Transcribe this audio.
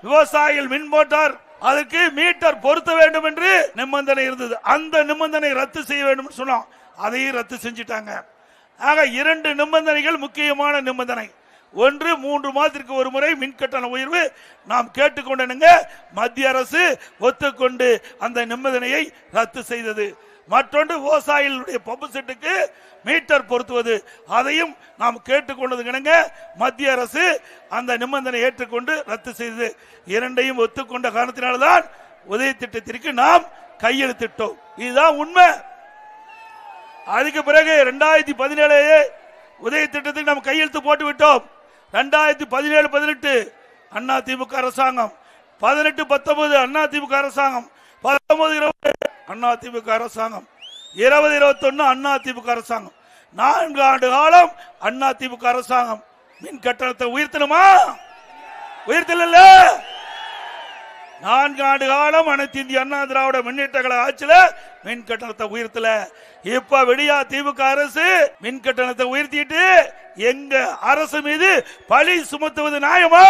விவசாயிகள் மின் மோட்டார் அதுக்கு மீட்டர் பொருத்த வேண்டும் என்று நிபந்தனை இருந்தது. அந்த நிபந்தனை ரத்து செய்ய வேண்டும் சொன்னோம், அதையும் ரத்து செஞ்சிட்டாங்க. ஆக 2 நிபந்தனைகள் முக்கியமான நிபந்தனை. ஒன்று, 3 மாதத்திற்கு ஒரு முறை மின்கட்டண உயர்வு நாம் கேட்டுக்கொண்டனுங்க. மத்திய அரசு ஒத்துக்கொண்டு அந்த நிபந்தனையை ரத்து செய்தது. மற்றொன்று, விவசாயிகளுடைய பம்பு செட்டுக்கு மீட்டர் பொருத்துவது, அதையும் நாம் கேட்டுக்கொண்டதுங்க. மத்திய அரசு அந்த நிபந்தனை ஏற்றுக்கொண்டு ரத்து செய்தது. 2ஐயும் ஒத்துக்கொண்ட காரணத்தினால்தான் உதய திட்டத்திற்கு நாம் கையெழுத்திட்டோம். இதுதான் உண்மை. அதுக்கு பிறகு 2017 உதய திட்டத்துக்கு நாம் கையெழுத்து போட்டு விட்டோம். 2017-18 அண்ணா திமுக அரசாங்கம், 18-19 அண்ணா திமுக அரசாங்கம், 19-20 அண்ணா திமுக அரசாங்கம், 20-21 அண்ணா திமுக அரசாங்கம். 4 ஆண்டு காலம் அண்ணா திமுக அரசாங்கம் மின் கட்டணத்தை உயர்த்தணுமா? உயர்த்தல. 4 ஆண்டு காலம் அனைத்து இந்திய அண்ணா திராவிட முன்னேற்ற கழக ஆட்சியில மின் கட்டணத்தை உயர்த்தல. இப்ப விடியா திமுக அரசு மின் கட்டணத்தை உயர்த்திட்டு எங்க அரசு மீது பழி சுமத்துவது நியாயமா?